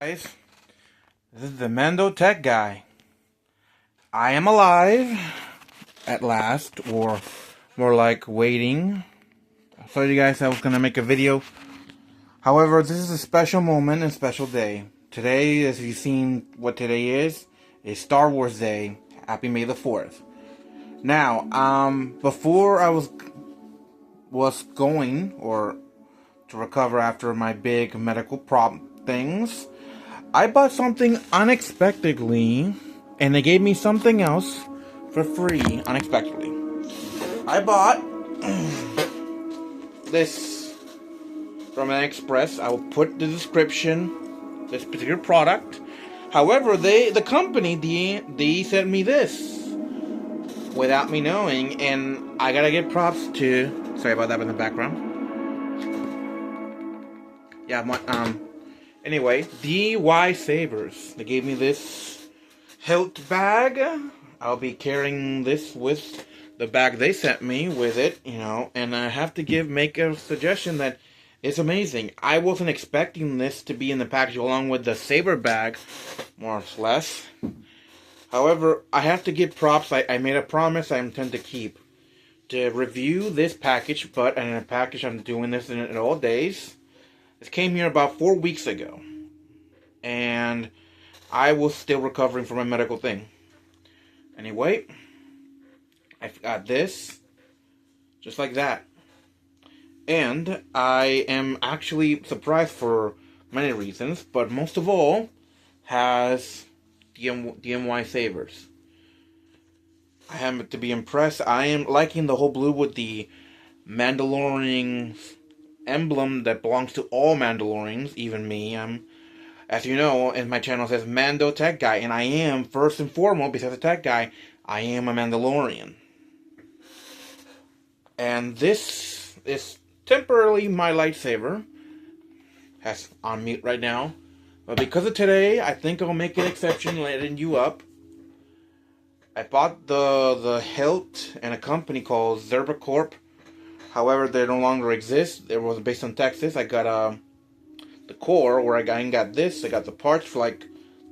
Guys, this is the Mando Tech Guy. I am alive at last, or more like waiting. I told you guys I was gonna make a video. However, this is a special moment and special day. Today, as you've seen what today is Star Wars Day. Happy May the 4th. Now, before I was going or to recover after my big medical things, I bought something unexpectedly, and they gave me something else for free unexpectedly. I bought this from an Express. I will put the description, this particular product. However, the company, they sent me this without me knowing, and I gotta give props to, sorry about that in the background. Yeah, anyway, DY Savers. They gave me this hilt bag. I'll be carrying this with the bag they sent me with it, and I have to make a suggestion that it's amazing. I wasn't expecting this to be in the package along with the saber bag, more or less. However, I have to give props. I made a promise I intend to keep. To review this package, but in a package I'm doing this in all days. This came here about 4 weeks ago, and I was still recovering from my medical thing. Anyway, I got this, just like that. And I am actually surprised for many reasons, but most of all, has DMY Savers. I am to be impressed. I am liking the whole blue with the Mandalorian emblem that belongs to all Mandalorians, even me. As you know, in my channel it says Mando Tech Guy, and I am, first and foremost, besides a tech guy, I am a Mandalorian. And this is temporarily my lightsaber. Has on mute right now. But because of today, I think I'll make an exception, letting you up. I bought the hilt in a company called Zerba Corp. However, they no longer exist. It was based on Texas. I got the core where I got this. I got the parts for like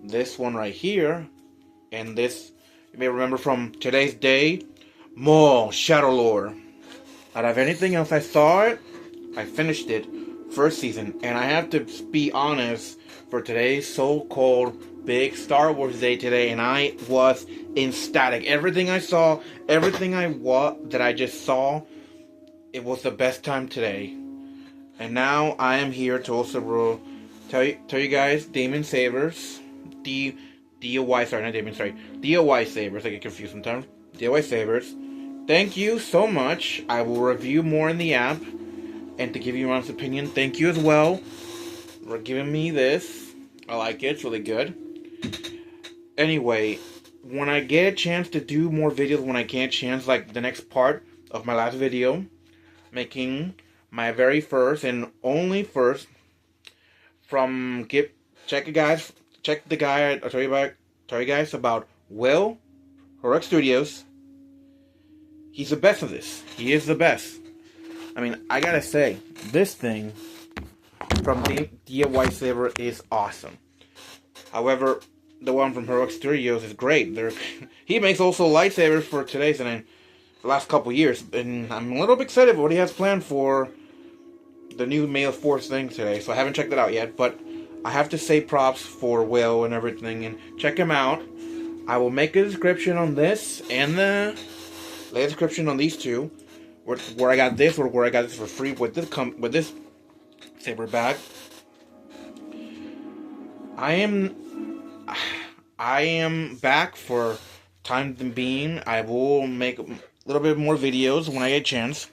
this one right here. And this, you may remember from today's day, Maul Shadow Lore. Out of anything else I saw it, I finished it first season. And I have to be honest, for today's so-called big Star Wars Day today, and I was ecstatic. Everything I saw, everything that I just saw, it was the best time today. And now I am here to also tell you guys, DMY Savers, DOY Savers, I get confused sometimes. DOY Savers, thank you so much. I will review more in the app, and to give you your honest opinion, thank you as well for giving me this. I like it, it's really good. Anyway, when I get a chance to do more videos, when I get a chance, like the next part of my last video, making my very first and only first from check the guy I tell you guys about Will Heroic Studios. He's the best of this. He is the best. I mean, I gotta say, this thing from DIY Saber is awesome. However, the one from Heroic Studios is great. He makes also lightsabers for today's and the last couple years, and I'm a little bit excited for what he has planned for the new May the 4th thing today. So I haven't checked it out yet, but I have to say props for Will and everything, and check him out. I will make a description on this and the description on these two, where I got this or where I got this for free with this saber bag. I am back for time being. I will make a little bit more videos when I get a chance.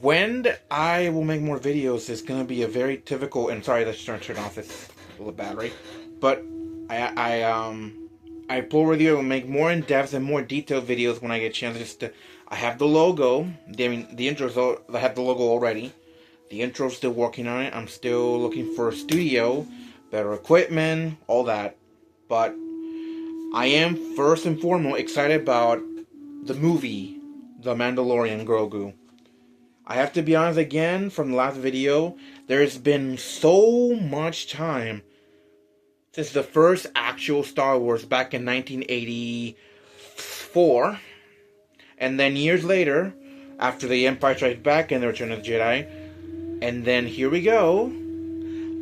When I will make more videos is going to be a very typical, and sorry, let's turn off this little battery, but I probably will make more in-depth and more detailed videos when I get a chance. I have the logo, the intro, I have the logo already. The intro's still working on it. I'm still looking for a studio, better equipment, all that. But I am first and foremost excited about the movie, The Mandalorian Grogu. I have to be honest again from the last video. There's been so much time since the first actual Star Wars back in 1984. And then years later, after The Empire Strikes Back and The Return of the Jedi. And then here we go.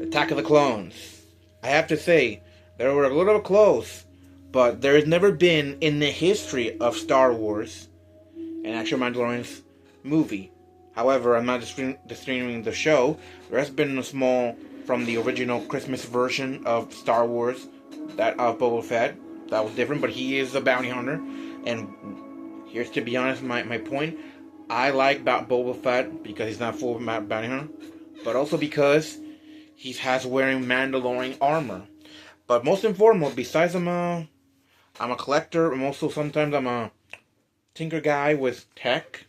Attack of the Clones. I have to say, they were a little close. But there has never been, in the history of Star Wars, an actual Mandalorian movie. However, I'm not disclaiming the show. There has been a small, from the original Christmas version of Star Wars, that of Boba Fett. That was different, but he is a bounty hunter. And here's, to be honest, my point. I like Boba Fett because he's not full of bounty hunter, but also because he has wearing Mandalorian armor. But most important, besides I'm a collector, and also sometimes I'm a tinker guy with tech.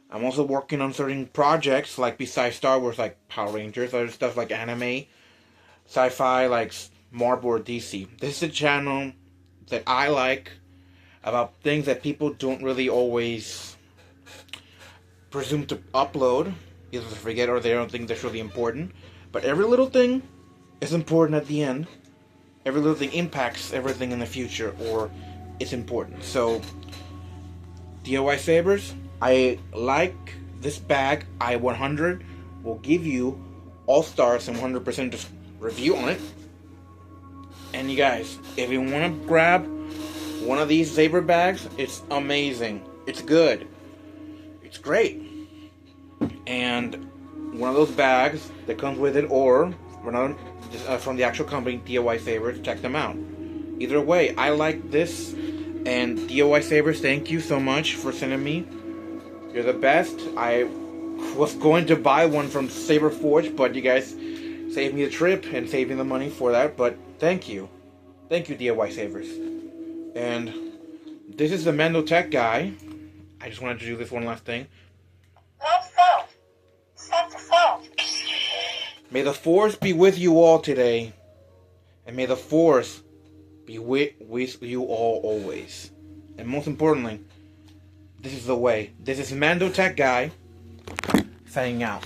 I'm also working on certain projects, like besides Star Wars, like Power Rangers, other stuff like anime, sci-fi, like Marvel or DC. This is a channel that I like about things that people don't really always presume to upload, either they forget or they don't think that's really important. But every little thing is important at the end. Every little thing impacts everything in the future, or it's important. So, DIY Sabers, I like this bag. I 100 will give you all stars and 100% review on it. And you guys, if you want to grab one of these Saber bags, it's amazing. It's good. It's great. And one of those bags that comes with it, or from the actual company, DIY Sabers, check them out. Either way, I like this. And DIY Sabers, thank you so much for sending me. You're the best. I was going to buy one from Saber Forge, but you guys saved me the trip and saved me the money for that. But thank you. Thank you, DIY Sabers. And this is the Mando Tech guy. I just wanted to do this one last thing. May the Force be with you all today. And may the Force be with you all always. And most importantly, this is the way. This is Mando Tech Guy signing out.